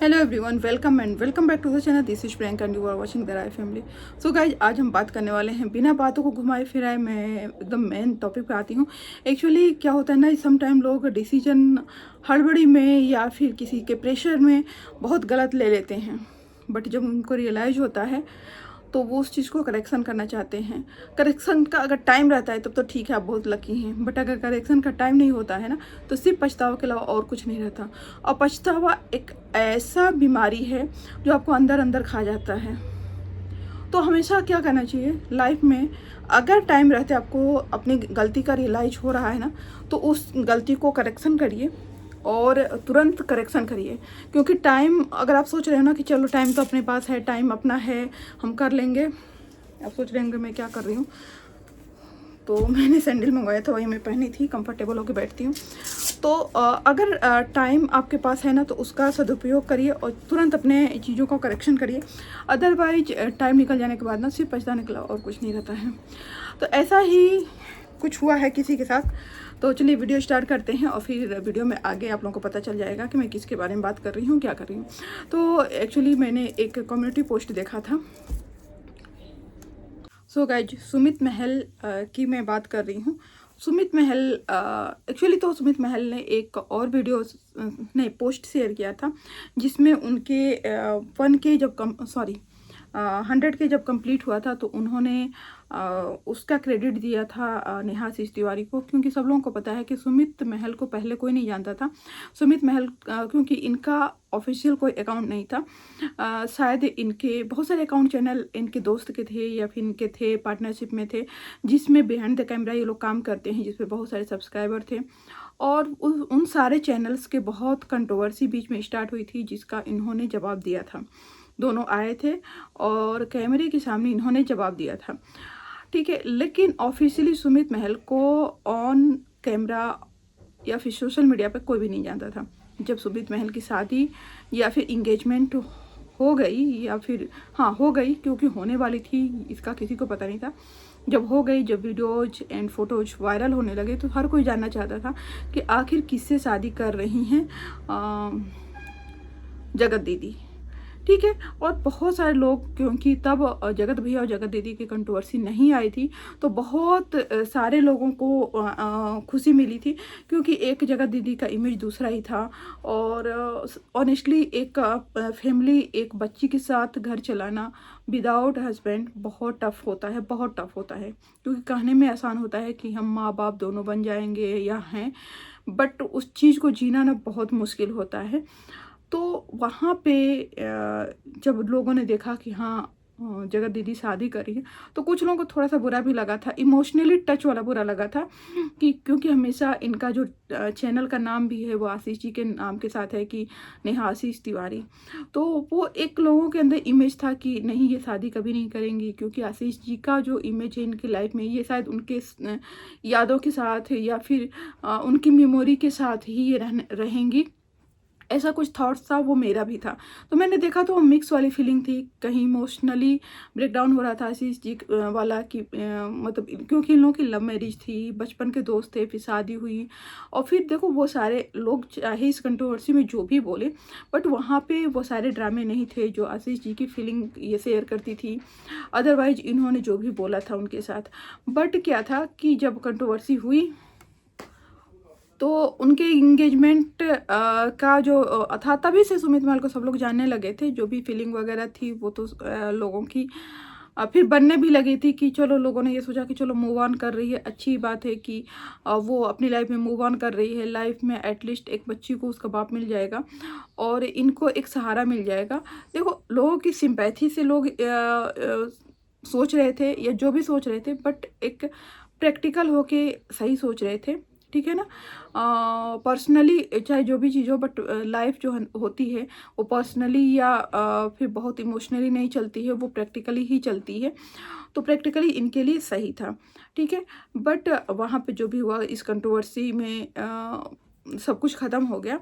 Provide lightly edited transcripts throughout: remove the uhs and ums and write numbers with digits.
Hello everyone, welcome and welcome back to the channel. This is Priyanka and you are watching the Rai family. So guys, आज हम बात करने वाले हैं बिना बातों को घुमाए फिराए। मैं एकदम मेन टॉपिक पे आती हूँ। एक्चुअली क्या होता है ना, सम टाइम लोग डिसीजन हड़बड़ी में या फिर किसी के प्रेशर में बहुत गलत ले लेते हैं, बट जब उनको रियलाइज होता है तो वो उस चीज़ को करेक्शन करना चाहते हैं। करेक्शन का अगर टाइम रहता है तब तो ठीक है, आप बहुत लकी हैं, बट अगर करेक्शन का टाइम नहीं होता है ना, तो सिर्फ पछतावा के अलावा और कुछ नहीं रहता। और पछतावा एक ऐसा बीमारी है जो आपको अंदर अंदर खा जाता है। तो हमेशा क्या करना चाहिए लाइफ में, अगर टाइम रहते आपको अपनी गलती का रियलाइज हो रहा है ना, तो उस गलती को करेक्शन करिए और तुरंत करेक्शन करिए। क्योंकि टाइम, अगर आप सोच रहे हो ना कि चलो टाइम तो अपने पास है, टाइम अपना है, हम कर लेंगे, आप सोच रहे होंगे मैं क्या कर रही हूँ। तो मैंने सैंडल मंगवाया था, वही मैं पहनी थी, कंफर्टेबल होकर बैठती हूँ। तो अगर टाइम आपके पास है ना, तो उसका सदुपयोग करिए और तुरंत अपने चीज़ों का करेक्शन करिए। अदरवाइज टाइम निकल जाने के बाद ना सिर्फ पछताने के अलावा और कुछ नहीं रहता है। तो ऐसा ही कुछ हुआ है किसी के साथ। तो चलिए वीडियो स्टार्ट करते हैं और फिर वीडियो में आगे आप लोगों को पता चल जाएगा कि मैं किसके बारे में बात कर रही हूँ, क्या कर रही हूँ। तो एक्चुअली मैंने एक कम्युनिटी पोस्ट देखा था। सो गाइज, सुमित महल की मैं बात कर रही हूँ। सुमित महल, एक्चुअली तो सुमित महल ने एक और वीडियो नहीं पोस्ट शेयर किया था, जिसमें उनके 1K जब 100K जब कंप्लीट हुआ था, तो उन्होंने उसका क्रेडिट दिया था नेहा आशीष तिवारी को। क्योंकि सब लोगों को पता है कि सुमित महल को पहले कोई नहीं जानता था। सुमित महल क्योंकि इनका ऑफिशियल कोई अकाउंट नहीं था, शायद इनके बहुत सारे अकाउंट चैनल इनके दोस्त के थे या फिर इनके थे, पार्टनरशिप में थे, जिसमें बिहाइंड द कैमरा ये लोग काम करते हैं, जिसमें बहुत सारे सब्सक्राइबर थे। और उन सारे चैनल्स के बहुत कंट्रोवर्सी बीच में स्टार्ट हुई थी, जिसका इन्होंने जवाब दिया था। दोनों आए थे और कैमरे के सामने इन्होंने जवाब दिया था, ठीक है। लेकिन ऑफिशियली सुमित महल को ऑन कैमरा या फिर सोशल मीडिया पर कोई भी नहीं जानता था। जब सुमित महल की शादी या फिर इंगेजमेंट हो गई, या फिर हाँ हो गई, क्योंकि होने वाली थी इसका किसी को पता नहीं था। जब हो गई, जब वीडियोज एंड फोटोज वायरल होने लगे, तो हर कोई जानना चाहता था कि आखिर किससे शादी कर रही हैं जगत दीदी, ठीक है। और बहुत सारे लोग, क्योंकि तब जगत भैया और जगत दीदी की कंट्रोवर्सी नहीं आई थी, तो बहुत सारे लोगों को खुशी मिली थी। क्योंकि एक जगत दीदी का इमेज दूसरा ही था। और ऑनेस्टली एक फैमिली, एक बच्ची के साथ घर चलाना विदाउट हस्बैंड बहुत टफ होता है, बहुत टफ होता है। क्योंकि कहने में आसान होता है कि हम माँ बाप दोनों बन जाएंगे या हैं, बट उस चीज़ को जीना ना बहुत मुश्किल होता है। तो वहाँ पे जब लोगों ने देखा कि हाँ जगत दीदी शादी करी है, तो कुछ लोगों को थोड़ा सा बुरा भी लगा था, इमोशनली टच वाला बुरा लगा था कि क्योंकि हमेशा इनका जो चैनल का नाम भी है वो आशीष जी के नाम के साथ है, कि नेहा आशीष तिवारी। तो वो एक लोगों के अंदर इमेज था कि नहीं, ये शादी कभी नहीं करेंगी, क्योंकि आशीष जी का जो इमेज है इनकी लाइफ में, ये शायद उनके यादों के साथ या फिर उनकी मेमोरी के साथ ही ये रहेंगी। ऐसा कुछ थॉट्स था, वो मेरा भी था। तो मैंने देखा तो वो मिक्स वाली फीलिंग थी, कहीं इमोशनली ब्रेकडाउन हो रहा था आशीष जी वाला कि मतलब क्योंकि इन लोगों की लव मैरिज थी, बचपन के दोस्त थे, फिर शादी हुई। और फिर देखो, वो सारे लोग चाहे इस कंट्रोवर्सी में जो भी बोले, बट वहाँ पे वो सारे ड्रामे नहीं थे जो आशीष जी की फीलिंग ये शेयर करती थी। अदरवाइज इन्होंने जो भी बोला था उनके साथ, बट क्या था कि जब कंट्रोवर्सी हुई, तो उनके इंगेजमेंट का जो था, तभी से सुमित महल को सब लोग जानने लगे थे। जो भी फीलिंग वगैरह थी वो तो लोगों की फिर बनने भी लगी थी कि चलो, लोगों ने ये सोचा कि चलो मूव ऑन कर रही है, अच्छी बात है कि वो अपनी लाइफ में मूव ऑन कर रही है। लाइफ में एटलीस्ट एक बच्ची को उसका बाप मिल जाएगा और इनको एक सहारा मिल जाएगा। देखो, लोगों की सिंपैथी से लोग सोच रहे थे या जो भी सोच रहे थे, बट एक प्रैक्टिकल होके सही सोच रहे थे, ठीक है ना। पर्सनली चाहे जो भी चीज़ हो, बट लाइफ जो होती है वो पर्सनली या फिर बहुत इमोशनली नहीं चलती है, वो प्रैक्टिकली ही चलती है। तो प्रैक्टिकली इनके लिए सही था, ठीक है। बट वहाँ पे जो भी हुआ, इस कंट्रोवर्सी में सब कुछ ख़त्म हो गया।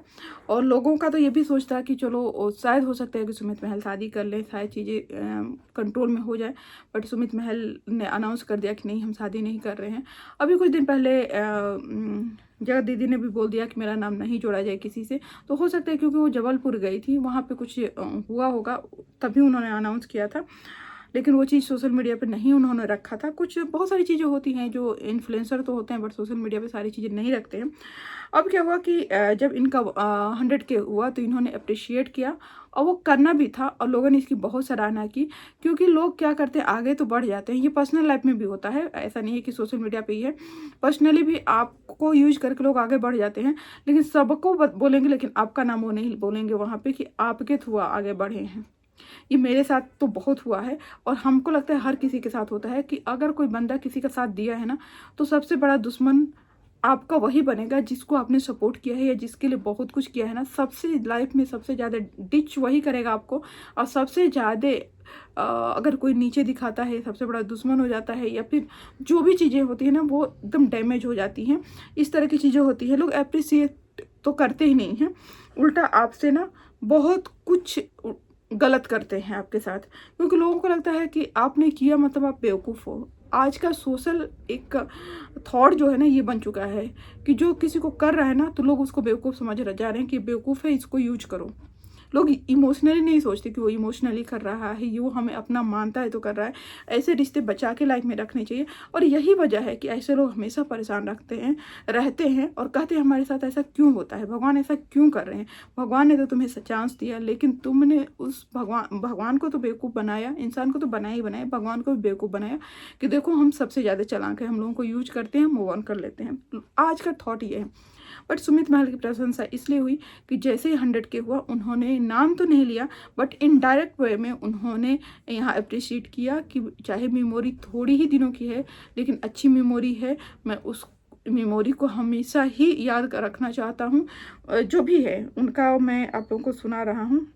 और लोगों का तो ये भी सोच था कि चलो शायद हो सकता है कि सुमित महल शादी कर लें, शायद चीज़ें कंट्रोल में हो जाए। बट सुमित महल ने अनाउंस कर दिया कि नहीं, हम शादी नहीं कर रहे हैं। अभी कुछ दिन पहले जगत दीदी ने भी बोल दिया कि मेरा नाम नहीं जोड़ा जाए किसी से। तो हो सकता है क्योंकि वो जबलपुर गई थी, वहाँ पे कुछ हुआ होगा, तभी उन्होंने अनाउंस किया था, लेकिन वो चीज़ सोशल मीडिया पे नहीं उन्होंने रखा था। कुछ बहुत सारी चीज़ें होती हैं, जो इन्फ्लुएंसर तो होते हैं बट सोशल मीडिया पे सारी चीज़ें नहीं रखते हैं। अब क्या हुआ कि जब इनका 100K हुआ तो इन्होंने अप्रिशिएट किया, और वो करना भी था, और लोगों ने इसकी बहुत सराहना की। क्योंकि लोग क्या करते हैं, आगे तो बढ़ जाते हैं। ये पर्सनल लाइफ में भी होता है, ऐसा नहीं है कि सोशल मीडिया पे ही है, पर्सनली भी आपको यूज करके लोग आगे बढ़ जाते हैं। लेकिन सबको बोलेंगे, लेकिन आपका नाम वो नहीं बोलेंगे वहाँ पे कि आपके थ्रू आगे बढ़े हैं। ये मेरे साथ तो बहुत हुआ है, और हमको लगता है हर किसी के साथ होता है कि अगर कोई बंदा किसी का साथ दिया है ना, तो सबसे बड़ा दुश्मन आपका वही बनेगा जिसको आपने सपोर्ट किया है या जिसके लिए बहुत कुछ किया है ना। सबसे लाइफ में सबसे ज़्यादा डिच वही करेगा आपको, और सबसे ज़्यादा अगर कोई नीचे दिखाता है, सबसे बड़ा दुश्मन हो जाता है, या फिर जो भी चीज़ें होती है ना वो एकदम डैमेज हो जाती हैं। इस तरह की चीज़ें होती हैं, लोग अप्रिसिएट तो करते ही नहीं हैं, उल्टा आपसे ना बहुत कुछ गलत करते हैं आपके साथ, क्योंकि लोगों को लगता है कि आपने किया मतलब आप बेवकूफ़ हो। आज का सोशल एक थॉट जो है ना ये बन चुका है कि जो किसी को कर रहा है ना तो लोग उसको बेवकूफ़ समझ जा रहे हैं कि बेवकूफ़ है, इसको यूज करो। लोग इमोशनली नहीं सोचते कि वो इमोशनली कर रहा है, ये वो हमें अपना मानता है तो कर रहा है। ऐसे रिश्ते बचा के लाइफ में रखने चाहिए, और यही वजह है कि ऐसे लोग हमेशा परेशान रहते हैं और कहते हैं हमारे साथ ऐसा क्यों होता है, भगवान ऐसा क्यों कर रहे हैं। भगवान ने तो तुम्हें चांस दिया, लेकिन तुमने उस भगवान को तो बेवकूफ़ बनाया, इंसान को तो बनाया ही बनाया, भगवान को भी बेवकूफ़ बनाया कि देखो हम सबसे ज़्यादा चालाक हैं, हम लोगों को यूज करते हैं, मूव ऑन कर लेते हैं। आज का थॉट ये है। बट सुमित महल की प्रशंसा इसलिए हुई कि जैसे ही 100K हुआ, उन्होंने नाम तो नहीं लिया बट इनडायरेक्ट वे में उन्होंने यहाँ अप्रिशिएट किया कि चाहे मेमोरी थोड़ी ही दिनों की है लेकिन अच्छी मेमोरी है, मैं उस मेमोरी को हमेशा ही याद रखना चाहता हूँ। जो भी है उनका मैं आप लोगों को सुना रहा हूँ,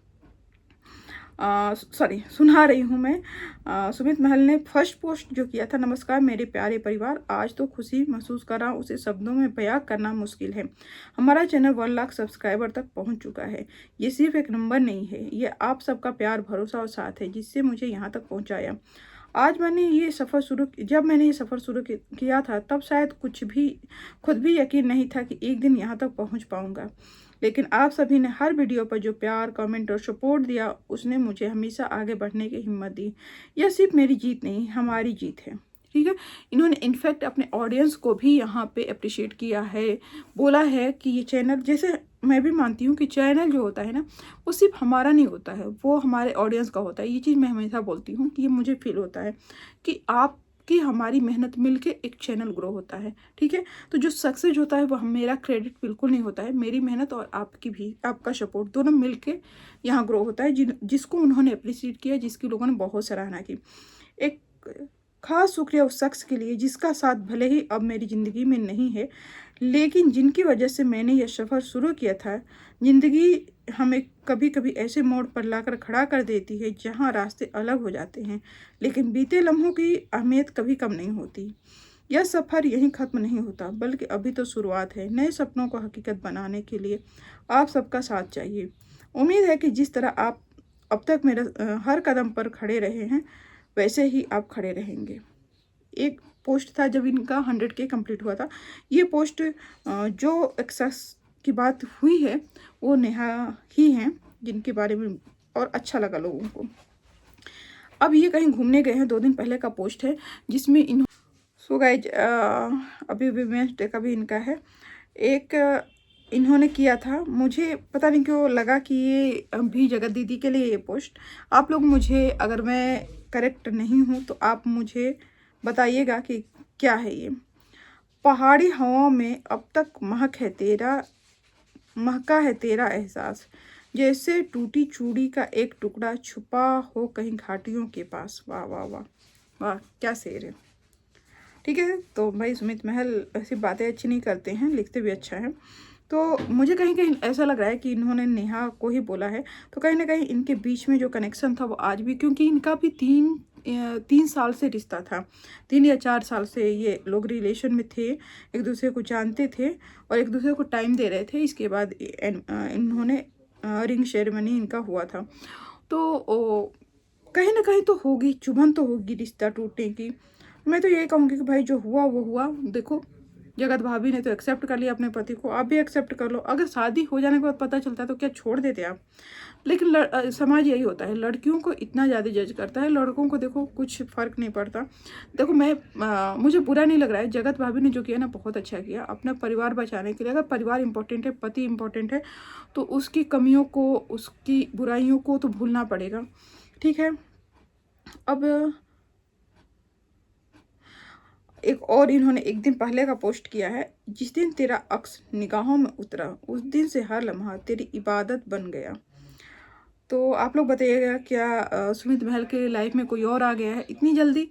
सुना रही हूँ मैं। सुमित महल ने फर्स्ट पोस्ट जो किया था, नमस्कार मेरे प्यारे परिवार, आज तो खुशी महसूस कर रहा हूँ, उसे शब्दों में बयां करना मुश्किल है। हमारा चैनल 1 लाख सब्सक्राइबर तक पहुँच चुका है। ये सिर्फ एक नंबर नहीं है, ये आप सबका प्यार, भरोसा और साथ है जिससे मुझे यहाँ तक पहुँचाया। जब मैंने ये सफ़र शुरू किया था तब शायद खुद भी यकीन नहीं था कि एक दिन यहाँ तक पहुँच पाऊँगा। लेकिन आप सभी ने हर वीडियो पर जो प्यार, कमेंट और सपोर्ट दिया, उसने मुझे हमेशा आगे बढ़ने की हिम्मत दी। यह सिर्फ मेरी जीत नहीं, हमारी जीत है। ठीक है, इन्होंने इनफैक्ट अपने ऑडियंस को भी यहाँ पे अप्रिशिएट किया है, बोला है कि ये चैनल, जैसे मैं भी मानती हूँ कि चैनल जो होता है ना वो सिर्फ हमारा नहीं होता है, वो हमारे ऑडियंस का होता है। ये चीज़ मैं हमेशा बोलती हूँ कि ये मुझे फील होता है कि कि हमारी मेहनत मिलके एक चैनल ग्रो होता है। ठीक है, तो जो सक्सेस होता है वो मेरा क्रेडिट बिल्कुल नहीं होता है, मेरी मेहनत और आपकी भी, आपका सपोर्ट दोनों मिलके यहाँ ग्रो होता है। जिसको उन्होंने अप्रिशिएट किया, जिसकी लोगों ने बहुत सराहना की। एक खास शुक्रिया उस शख्स के लिए जिसका साथ भले ही अब मेरी ज़िंदगी में नहीं है, लेकिन जिनकी वजह से मैंने यह सफ़र शुरू किया था। ज़िंदगी हमें कभी कभी ऐसे मोड़ पर लाकर खड़ा कर देती है जहां रास्ते अलग हो जाते हैं, लेकिन बीते लम्हों की अहमियत कभी कम नहीं होती। यह सफ़र यहीं ख़त्म नहीं होता, बल्कि अभी तो शुरुआत है। नए सपनों को हकीकत बनाने के लिए आप सबका साथ चाहिए। उम्मीद है कि जिस तरह आप अब तक मेरा हर कदम पर खड़े रहे हैं, वैसे ही आप खड़े रहेंगे। एक पोस्ट था जब इनका 100K कंप्लीट हुआ था। ये पोस्ट जो एक शख्स की बात हुई है वो नेहा ही हैं, जिनके बारे में और अच्छा लगा लोगों को। अब ये कहीं घूमने गए हैं, 2 दिन पहले का पोस्ट है जिसमें सो गाइज अभी विमेंस डे का भी इनका है। इन्होंने किया था, मुझे पता नहीं क्यों लगा कि ये भी जगत दीदी के लिए ये पोस्ट। आप लोग मुझे, अगर मैं करेक्ट नहीं हूँ तो आप मुझे बताइएगा कि क्या है ये। पहाड़ी हवाओं में अब तक महका है तेरा एहसास, जैसे टूटी चूड़ी का एक टुकड़ा छुपा हो कहीं घाटियों के पास। वाह वाह वाह वाह, क्या शेर है। ठीक है, तो भाई सुमित महल ऐसी बातें अच्छी नहीं करते हैं, लिखते भी अच्छा है। तो मुझे कहीं कहीं ऐसा लग रहा है कि इन्होंने नेहा को ही बोला है, तो कहीं ना कहीं इनके बीच में जो कनेक्शन था वो आज भी, क्योंकि इनका भी 3 साल से रिश्ता था, 3 या 4 साल से ये लोग रिलेशन में थे, एक दूसरे को जानते थे और एक दूसरे को टाइम दे रहे थे। इसके बाद इन्होंने रिंग सेरेमनी इनका हुआ था। तो कहीं ना कहीं तो होगी, चुभन तो होगी रिश्ता टूटने की। मैं तो यही कहूँगी कि भाई जो हुआ वो हुआ। देखो जगत भाभी ने तो एक्सेप्ट कर लिया अपने पति को, आप भी एक्सेप्ट कर लो। अगर शादी हो जाने के बाद पता चलता है तो क्या छोड़ देते आप? लेकिन समाज यही होता है, लड़कियों को इतना ज़्यादा जज करता है, लड़कों को देखो कुछ फ़र्क नहीं पड़ता। देखो मुझे बुरा नहीं लग रहा है, जगत भाभी ने जो किया ना बहुत अच्छा किया अपना परिवार बचाने के लिए। अगर परिवार इंपॉर्टेंट है, पति इंपॉर्टेंट है, तो उसकी कमियों को, उसकी बुराइयों को तो भूलना पड़ेगा, ठीक है। अब एक और इन्होंने एक दिन पहले का पोस्ट किया है, जिस दिन तेरा अक्स निगाहों में उतरा उस दिन से हर लम्हा तेरी इबादत बन गया। तो आप लोग बताइएगा, क्या सुमित महल के लाइफ में कोई और आ गया है इतनी जल्दी?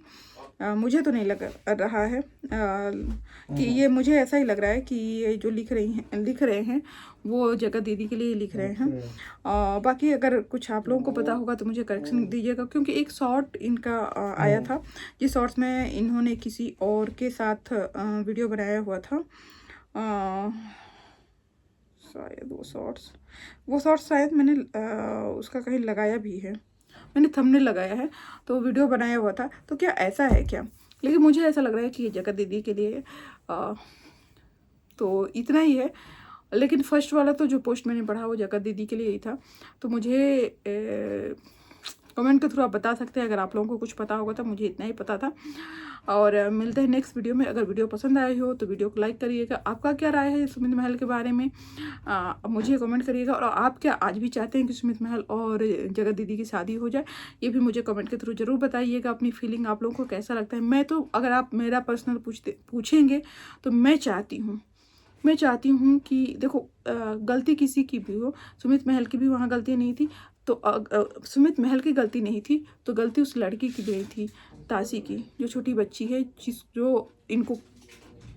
मुझे तो नहीं लग रहा है कि ये, मुझे ऐसा ही लग रहा है कि ये जो लिख रहे हैं वो जगत दीदी के लिए लिख रहे हैं। बाकी अगर कुछ आप लोगों को पता होगा तो मुझे करेक्शन दीजिएगा, क्योंकि एक शॉर्ट इनका आया था, जिस शॉर्ट्स में इन्होंने किसी और के साथ वीडियो बनाया हुआ था। शायद वो शॉर्ट्स शायद मैंने उसका कहीं लगाया भी है, मैंने थंबनेल लगाया है, तो वीडियो बनाया हुआ था। तो क्या ऐसा है क्या? लेकिन मुझे ऐसा लग रहा है कि ये जगत दीदी के लिए तो इतना ही है। लेकिन फर्स्ट वाला तो जो पोस्ट मैंने पढ़ा वो जगत दीदी के लिए ही था। तो मुझे कमेंट के थ्रू आप बता सकते हैं, अगर आप लोगों को कुछ पता होगा तो। मुझे इतना ही पता था। और मिलते हैं नेक्स्ट वीडियो में। अगर वीडियो पसंद आई हो तो वीडियो को लाइक करिएगा। आपका क्या राय है सुमित महल के बारे में, मुझे कमेंट करिएगा। और आप क्या आज भी चाहते हैं कि सुमित महल और जगत दीदी की शादी हो जाए, ये भी मुझे कमेंट के थ्रू ज़रूर बताइएगा। अपनी फीलिंग आप लोगों को कैसा लगता है। मैं तो, अगर आप मेरा पर्सनल पूछेंगे तो मैं चाहती हूँ कि देखो, गलती किसी की भी हो, सुमित महल की भी वहाँ गलती नहीं थी, तो सुमित महल की गलती नहीं थी तो गलती उस लड़की की भी नहीं थी, तासी की, जो छोटी बच्ची है, जो इनको,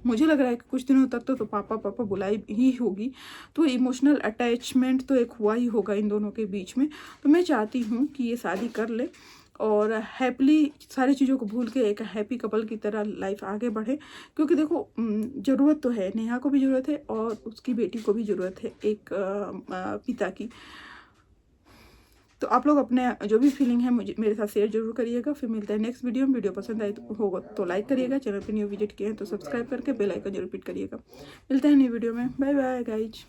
मुझे लग रहा है कि कुछ दिनों तक तो पापा पापा बुलाई ही होगी। तो इमोशनल अटैचमेंट तो एक हुआ ही होगा इन दोनों के बीच में। तो मैं चाहती हूँ कि ये शादी कर ले और हैप्पीली सारी चीज़ों को भूल के एक हैप्पी कपल की तरह लाइफ आगे बढ़े। क्योंकि देखो, ज़रूरत तो है, नेहा को भी ज़रूरत है और उसकी बेटी को भी ज़रूरत है एक पिता की। तो आप लोग अपने जो भी फीलिंग है मुझे मेरे साथ शेयर जरूर करिएगा। फिर मिलता है नेक्स्ट वीडियो में। वीडियो पसंद आई होगा तो लाइक करिएगा, चैनल पर न्यू विजिट किए हैं तो सब्सक्राइब करके बेल आइकन जरूर हिट करिएगा। मिलते हैं न्यू वीडियो में। Bye bye guys.